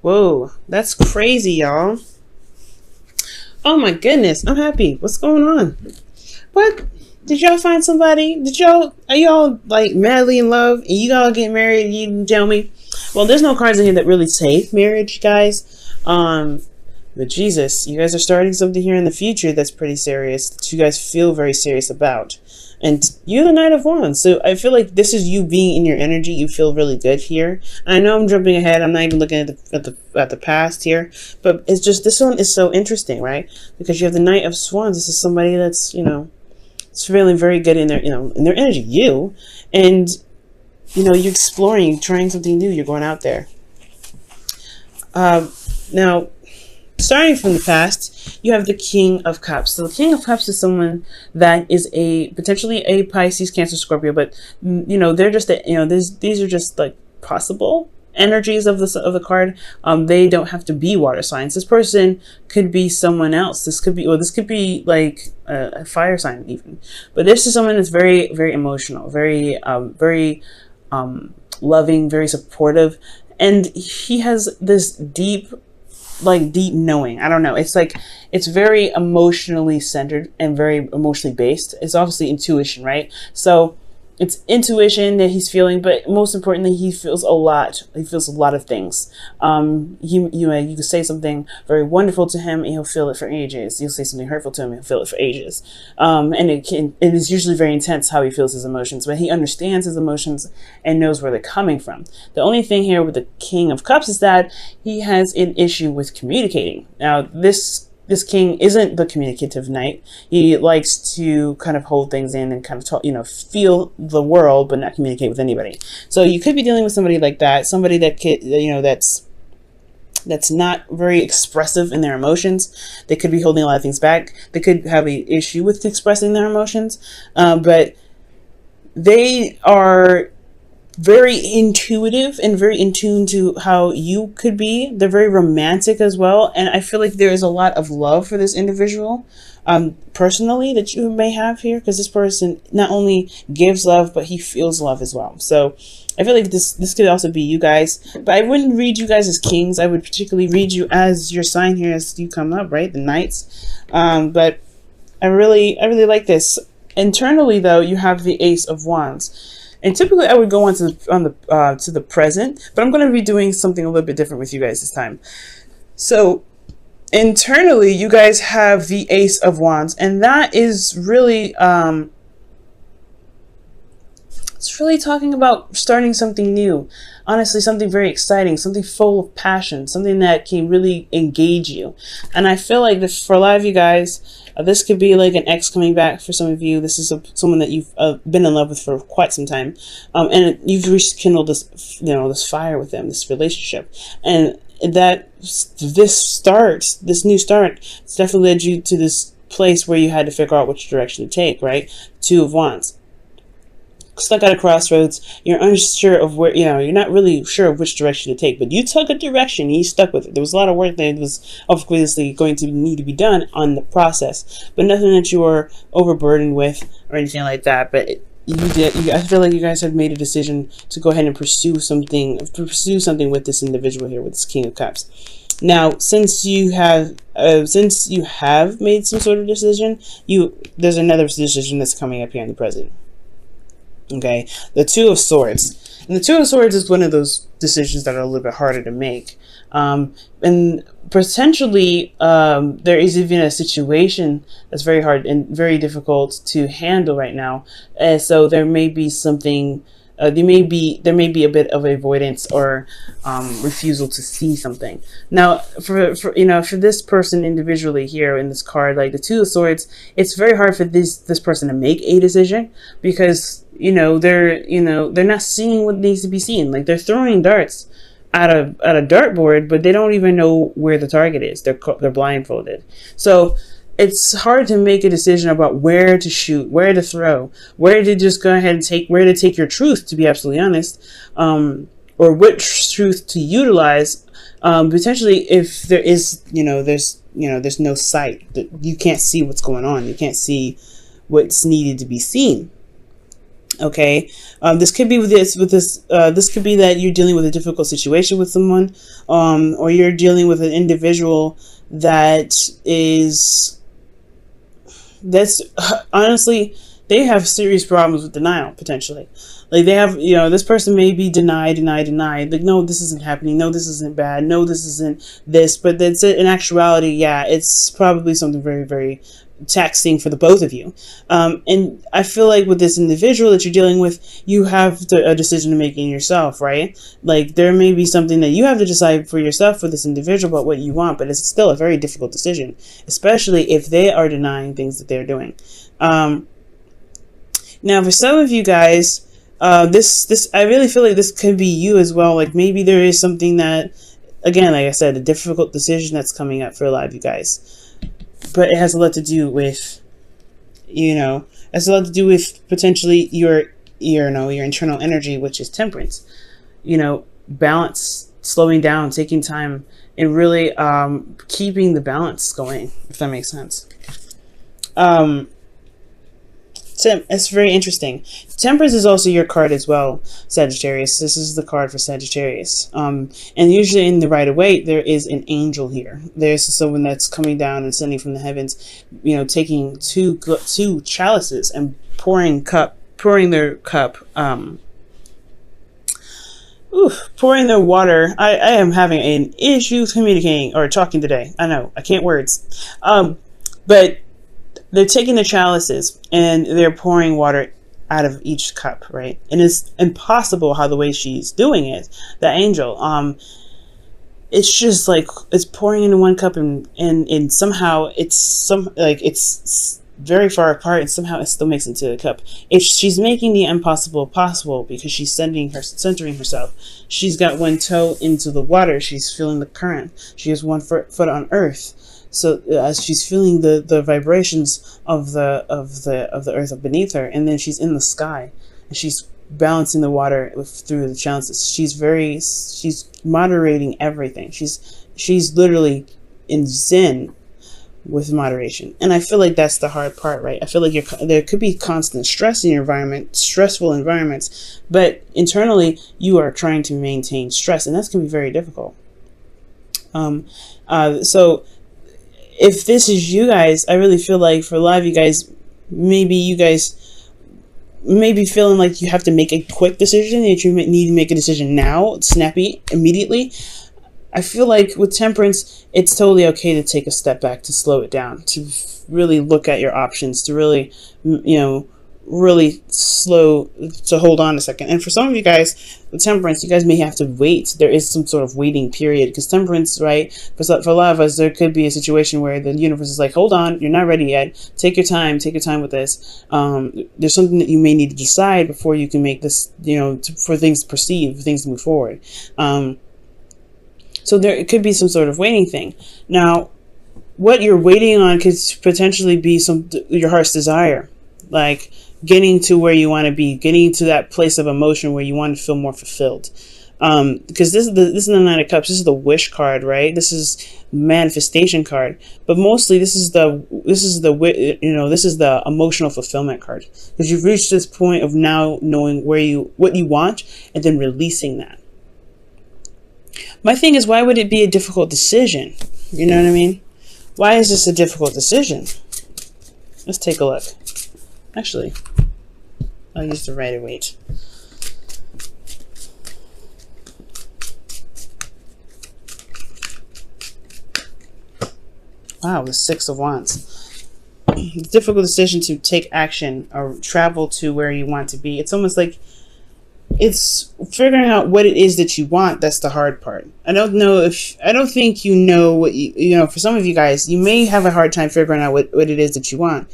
Whoa, that's crazy, y'all. Oh my goodness, I'm happy. What's going on? What? Did y'all find somebody? Are y'all like madly in love and you all get married and you didn't tell me? Well, there's no cards in here that really say marriage, guys. But Jesus, you guys are starting something here in the future that's pretty serious, that you guys feel very serious about. And you're the Knight of Wands, so I feel like this is you being in your energy. You feel really good here. I know I'm jumping ahead. I'm not even looking at the past here, but it's just this one is so interesting, right? Because you have the Knight of Swords. This is somebody that's it's feeling very good in their in their energy. And you're exploring, you're trying something new. You're going out there. Now, starting from the past, you have the King of Cups. So the King of Cups is someone that is potentially a Pisces, Cancer, Scorpio, but they're just these are just like possible energies of the card. They don't have to be water signs. This person could be someone else. This could be like a fire sign even. But this is someone that's very, very emotional, very loving, very supportive, and he has this deep knowing. I don't know. It's like, it's very emotionally centered and very emotionally based. It's obviously intuition, right? So it's intuition that he's feeling, but most importantly, he feels a lot. He feels a lot of things. You can say something very wonderful to him, and he'll feel it for ages. You'll say something hurtful to him, and he'll feel it for ages. And it is usually very intense how he feels his emotions, but he understands his emotions and knows where they're coming from. The only thing here with the King of Cups is that he has an issue with communicating. Now, this king isn't the communicative knight. He likes to kind of hold things in and kind of talk, feel the world, but not communicate with anybody. So you could be dealing with somebody like that, somebody that could, that's not very expressive in their emotions. They could be holding a lot of things back. They could have an issue with expressing their emotions, but they are very intuitive and very in tune to how you could be. They're very romantic as well. And I feel like there is a lot of love for this individual, personally, that you may have here, because this person not only gives love, but he feels love as well. So I feel like this could also be you guys, but I wouldn't read you guys as kings. I would particularly read you as your sign here as you come up, right? The knights. But I really like this. Internally though, you have the Ace of Wands. And typically I would go on to the present, but I'm going to be doing something a little bit different with you guys this time. So internally, you guys have the Ace of Wands, and that is really, it's really talking about starting something new. Honestly, something very exciting, something full of passion, something that can really engage you. And I feel like this, for a lot of you guys, this could be like an ex coming back for some of you. This is someone that you've been in love with for quite some time. And you've rekindled this fire with them, this relationship. And this new start, it's definitely led you to this place where you had to figure out which direction to take, right? Two of Wands. Stuck at a crossroads, you're unsure of where, you're not really sure of which direction to take, but you took a direction and you stuck with it. There was a lot of work that was obviously going to need to be done on the process, but nothing that you were overburdened with or anything like that. But I feel like you guys have made a decision to go ahead and pursue something with this individual here, with this King of Cups. Now, since you have made some sort of decision, there's another decision that's coming up here in the present. Okay, the Two of Swords. And the Two of Swords is one of those decisions that are a little bit harder to make. And potentially, there is even a situation that's very hard and very difficult to handle right now. So there may be something, there may be a bit of avoidance or refusal to see something. Now, for this person individually here in this card, like the Two of Swords, it's very hard for this person to make a decision, because they're not seeing what needs to be seen. Like, they're throwing darts at a dartboard, but they don't even know where the target is. They're blindfolded. So it's hard to make a decision about where to shoot, where to throw, where to just go ahead and take your truth, to be absolutely honest, or which truth to utilize. Potentially, if there is, there's no sight, that you can't see what's going on. You can't see what's needed to be seen. Okay, this could be this could be that you're dealing with a difficult situation with someone, or you're dealing with an individual that is that's honestly, they have serious problems with denial potentially. Like they have, this person may be denied. Like, no, this isn't happening. No, this isn't bad. No, this isn't this. But that's it. In actuality, yeah, it's probably something very, very taxing for the both of you. And I feel like with this individual that you're dealing with, you have a decision to make in yourself, right? Like there may be something that you have to decide for yourself for this individual about what you want, but it's still a very difficult decision, especially if they are denying things that they're doing. Now, for some of you guys, this I really feel like this could be you as well. Like maybe there is something that, again, like I said, a difficult decision that's coming up for a lot of you guys. But it has a lot to do with, it has a lot to do with potentially your internal energy, which is temperance. Balance, slowing down, taking time, and really keeping the balance going, if that makes sense. So it's very interesting. Temperance is also your card as well, Sagittarius. This is the card for Sagittarius. And usually in the Rider-Waite, there is an angel here. There's someone that's coming down and sending from the heavens, taking two chalices and pouring their water. I am having an issue communicating or talking today. I know, I can't words. But they're taking the chalices and they're pouring water out of each cup, right? And it's impossible how the way she's doing it, the angel, it's just like it's pouring into one cup and somehow it's very far apart and somehow it still makes it into the cup. If she's making the impossible possible because she's centering herself. She's got one toe into the water. She's feeling the current. She has one foot on earth. So as she's feeling the vibrations of the earth beneath her, and then she's in the sky, and she's balancing the water through the chalices. She's moderating everything. She's literally in zen with moderation, and I feel like that's the hard part, right? I feel like there could be constant stress in your environment, stressful environments, but internally you are trying to maintain stress, and that's going to be very difficult. So if this is you guys, I really feel like for a lot of you guys, maybe you guys may be feeling like you have to make a quick decision, that you need to make a decision now, snappy, immediately. I feel like with temperance, it's totally okay to take a step back, to slow it down, to really look at your options, to really, really slow, to hold on a second. And for some of you guys, with temperance, you guys may have to wait. There is some sort of waiting period, because temperance, right, for a lot of us, there could be a situation where the universe is like, hold on, you're not ready yet. Take your time with this. There's something that you may need to decide before you can make this, for things to proceed, for things to move forward. So it could be some sort of waiting thing. Now, what you're waiting on could potentially be your heart's desire, like getting to where you want to be, getting to that place of emotion where you want to feel more fulfilled. Because this is the Nine of Cups. This is the wish card, right? This is manifestation card. But mostly this is the emotional fulfillment card, because you've reached this point of now knowing what you want and then releasing that. My thing is, why would it be a difficult decision? You know what I mean? Why is this a difficult decision? Let's take a look. Actually, I'll use the Rider-Waite. Wow, the Six of Wands. It's a difficult decision to take action or travel to where you want to be. It's almost like it's figuring out what it is that you want. That's the hard part. I don't think you know what for some of you guys, you may have a hard time figuring out what it is that you want.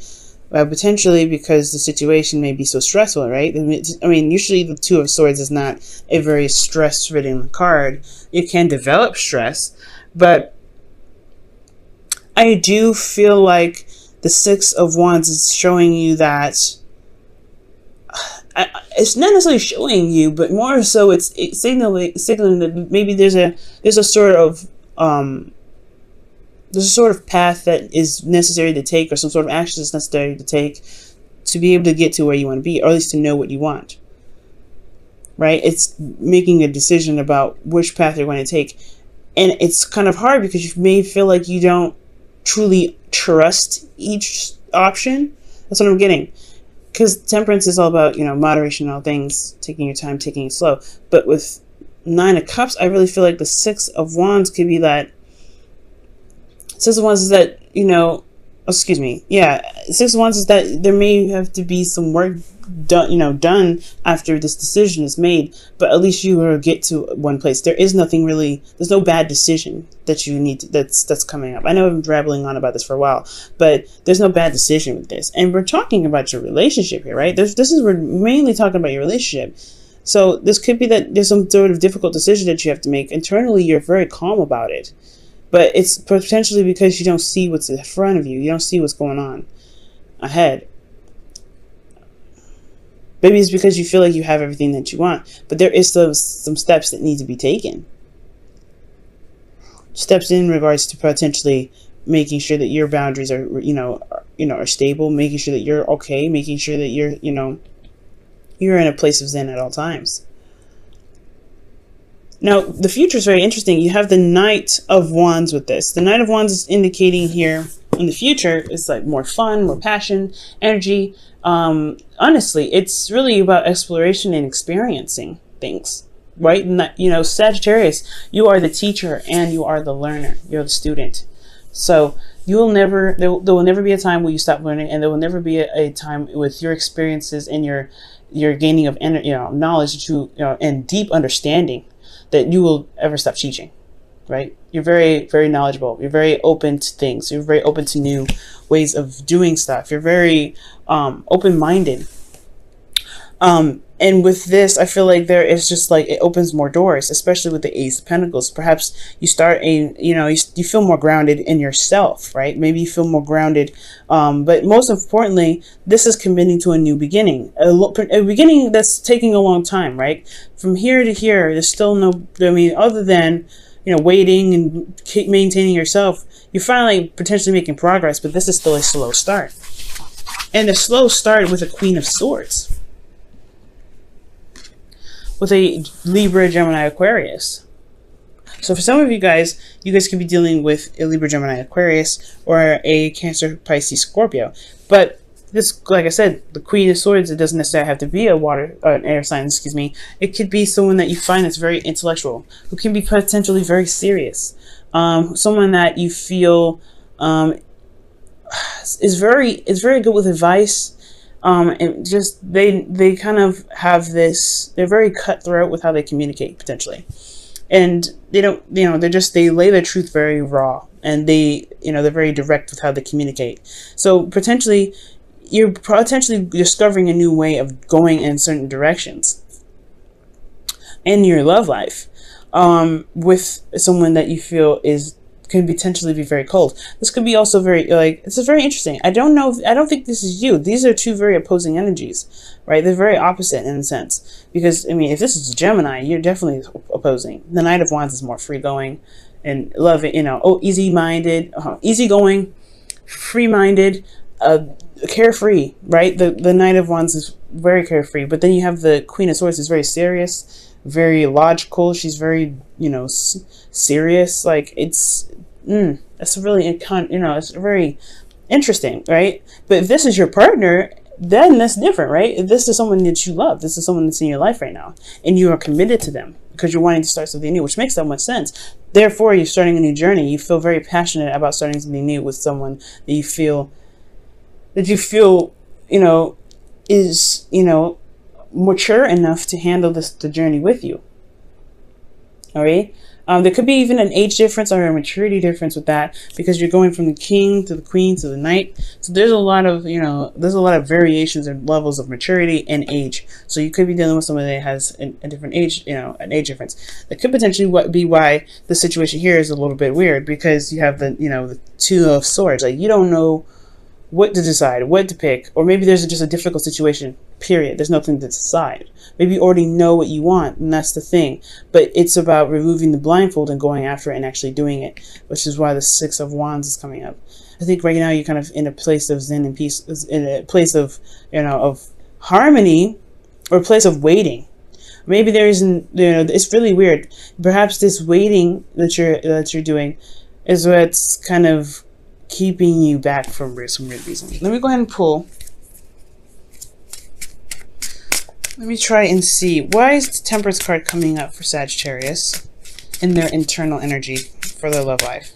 Potentially because the situation may be so stressful, right? I mean, usually the Two of Swords is not a very stress-ridden card. It can develop stress, but I do feel like the Six of Wands is showing you that it's not necessarily showing you, but more so it's signaling that maybe there's a sort of path that is necessary to take, or some sort of action that's necessary to take to be able to get to where you want to be, or at least to know what you want, right? It's making a decision about which path you're going to take. And it's kind of hard because you may feel like you don't truly trust each option. That's what I'm getting. Because temperance is all about, moderation in all things, taking your time, taking it slow. But with 9 of Cups, I really feel like the 6 of Wands could be that. 6 of Wands is that, excuse me. Yeah, 6 of Wands is that there may have to be some work done after this decision is made, but at least you will get to one place. There is nothing really, there's no bad decision that you need to, that's coming up. I know I've been rambling on about this for a while, but there's no bad decision with this. And we're talking about your relationship here, right? We're mainly talking about your relationship. So this could be that there's some sort of difficult decision that you have to make. Internally, you're very calm about it, but it's potentially because you don't see what's in front of you. You don't see what's going on ahead. Maybe it's because you feel like you have everything that you want, but there is some steps that need to be taken. Steps in regards to potentially making sure that your boundaries are, are stable, making sure that you're okay, making sure that you're in a place of zen at all times. Now, the future is very interesting. You have the Knight of Wands with this. The Knight of Wands is indicating here in the future is like more fun, more passion, energy. Honestly, it's really about exploration and experiencing things, right? And Sagittarius, you are the teacher and you are the learner. You're the student. So there will never be a time where you stop learning, and there will never be a time with your experiences and your gaining of knowledge that and deep understanding that you will ever stop teaching, right? You're very, very knowledgeable. You're very open to things. You're very open to new ways of doing stuff. You're very open-minded. And with this, I feel like there is just like, it opens more doors, especially with the Ace of Pentacles. Perhaps you start you feel more grounded in yourself, right? Maybe you feel more grounded. But most importantly, this is committing to a new beginning, a beginning that's taking a long time, right? From here to here, there's still other than, waiting and keep maintaining yourself, you're finally potentially making progress, but this is still a slow start. And the slow start with a Queen of Swords, with a Libra, Gemini, Aquarius. So for some of you guys could be dealing with a Libra, Gemini, Aquarius, or a Cancer, Pisces, Scorpio. But this, like I said, the Queen of Swords, it doesn't necessarily have to be an air sign, It could be someone that you find that's very intellectual, who can be potentially very serious. Someone that you feel is very good with advice. And just they kind of have this, they're very cutthroat with how they communicate potentially, and they don't, they lay their truth very raw, and they're very direct with how they communicate. So potentially you're discovering a new way of going in certain directions in your love life, with someone that you feel can potentially be very cold. This could be also it's very interesting. I don't think this is you. These are two very opposing energies, right? They're very opposite in a sense, because if this is a Gemini, you're definitely opposing. The Knight of Wands is more free-going and easy-minded, easygoing, free-minded, carefree, right? The Knight of Wands is very carefree, but then you have the Queen of Swords, is very serious, very logical. She's very, serious. Like it's really, it's very interesting, right? But if this is your partner, then that's different, right? If this is someone that you love, this is someone that's in your life right now, and you are committed to them because you're wanting to start something new, which makes so much sense. Therefore, you're starting a new journey. You feel very passionate about starting something new with someone that you feel is, mature enough to handle the journey with you. All right. There could be even an age difference or a maturity difference with that, because you're going from the King to the Queen to the Knight. So there's a lot of, variations and levels of maturity and age. So you could be dealing with someone that has a different age, an age difference. That could potentially be why the situation here is a little bit weird, because you have the Two of Swords. Like, you don't know what to decide, what to pick, or maybe there's just a difficult situation, period. There's nothing to decide. Maybe you already know what you want, and that's the thing. But it's about removing the blindfold and going after it and actually doing it, which is why the Six of Wands is coming up. I think right now you're kind of in a place of zen and peace, in a place of, of harmony, or a place of waiting. Maybe there isn't, it's really weird. Perhaps this waiting that you're doing is what's kind of keeping you back from some weird reason. Let me go ahead and pull. Let me try and see. Why is the Temperance card coming up for Sagittarius in their internal energy for their love life?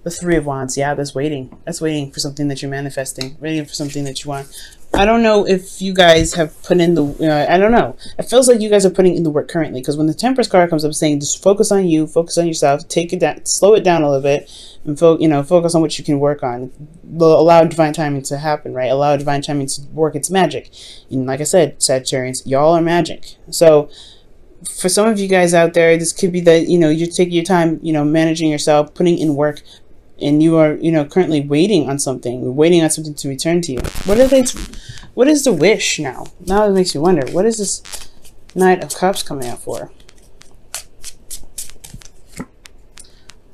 The Three of Wands. Yeah, that's waiting. That's waiting for something that you're manifesting. Waiting for something that you want. I don't know if you guys have put in the, I don't know. It feels like you guys are putting in the work currently, because when the Temperance card comes up saying just focus on you, focus on yourself, take it down, slow it down a little bit, and focus on what you can work on. Allow divine timing to happen, right? Allow divine timing to work its magic. And like I said, Sagittarians, y'all are magic. So for some of you guys out there, this could be that, you're taking your time, managing yourself, putting in work, and you are, currently waiting on something to return to you. What is the wish now? Now it makes me wonder, what is this Knight of Cups coming out for?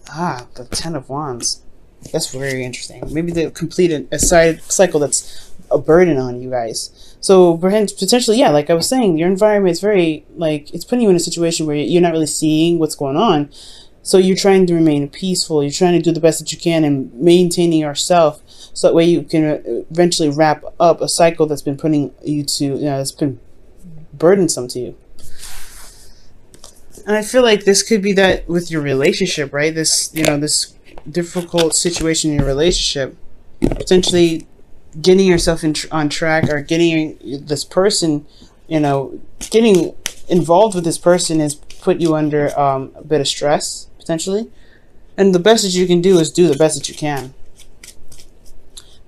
Ah, the Ten of Wands. That's very interesting. Maybe they complete a side cycle that's a burden on you guys. So potentially, yeah, like I was saying, your environment is very, it's putting you in a situation where you're not really seeing what's going on. So you're trying to remain peaceful. You're trying to do the best that you can and maintaining yourself, so that way you can eventually wrap up a cycle that's been putting you to, that's been burdensome to you. And I feel like this could be that with your relationship, right? This, this difficult situation in your relationship, potentially getting yourself on track, or getting this person, getting involved with this person has put you under a bit of stress, potentially. And the best that you can do is do the best that you can.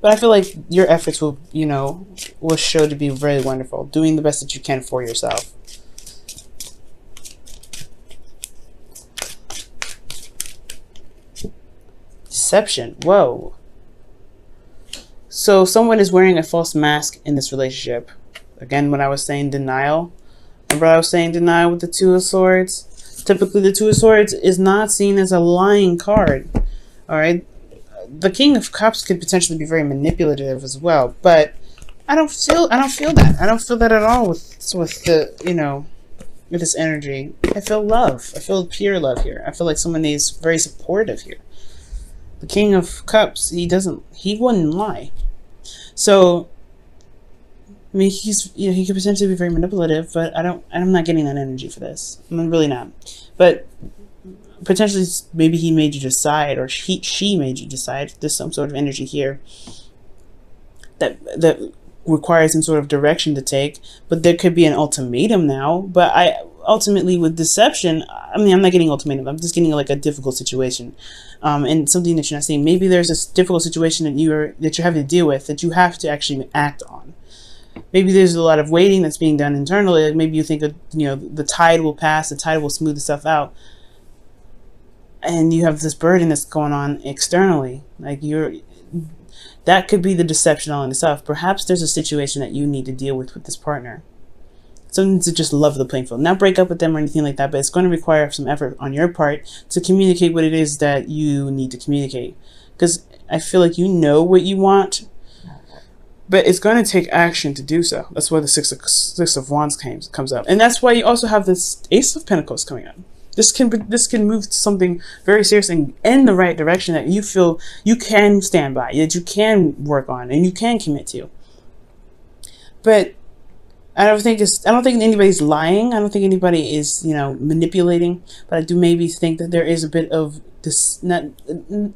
But I feel like your efforts will, will show to be very wonderful. Doing the best that you can for yourself. Deception. Whoa. So someone is wearing a false mask in this relationship. Again, when I was saying denial. Remember I was saying denial with the Two of Swords? Typically, the Two of Swords is not seen as a lying card. Alright? The King of Cups could potentially be very manipulative as well, but I don't feel that. I don't feel that at all with the, with this energy. I feel love. I feel pure love here. I feel like someone is very supportive here. The King of Cups, he wouldn't lie. So, I mean, he could potentially be very manipulative, but I'm not getting that energy for this. I'm really not. But potentially, maybe he made you decide, or she made you decide. There's some sort of energy here that requires some sort of direction to take. But there could be an ultimatum now. But ultimately, with deception, I mean, I'm not getting ultimatum. I'm just getting like a difficult situation, and something that you're not seeing. Maybe there's this difficult situation that you're having to deal with that you have to actually act on. Maybe there's a lot of waiting that's being done internally. Like maybe you think the tide will pass, the tide will smooth itself out, and you have this burden that's going on externally. Like that could be the deception all in itself. Perhaps there's a situation that you need to deal with this partner. Something to just level the playing field, not break up with them or anything like that, but it's going to require some effort on your part to communicate what it is that you need to communicate. Because I feel like you know what you want, but it's going to take action to do so. That's why the Six of Wands comes up. And that's why you also have this Ace of Pentacles coming up. This can move to something very serious and in the right direction that you feel you can stand by, that you can work on, and you can commit to. But I don't think anybody's lying. I don't think anybody is, manipulating. But I do maybe think that there is a bit of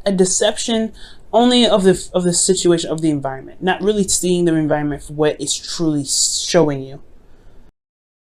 a deception, only of the situation, of the environment, not really seeing the environment for what it's truly showing you.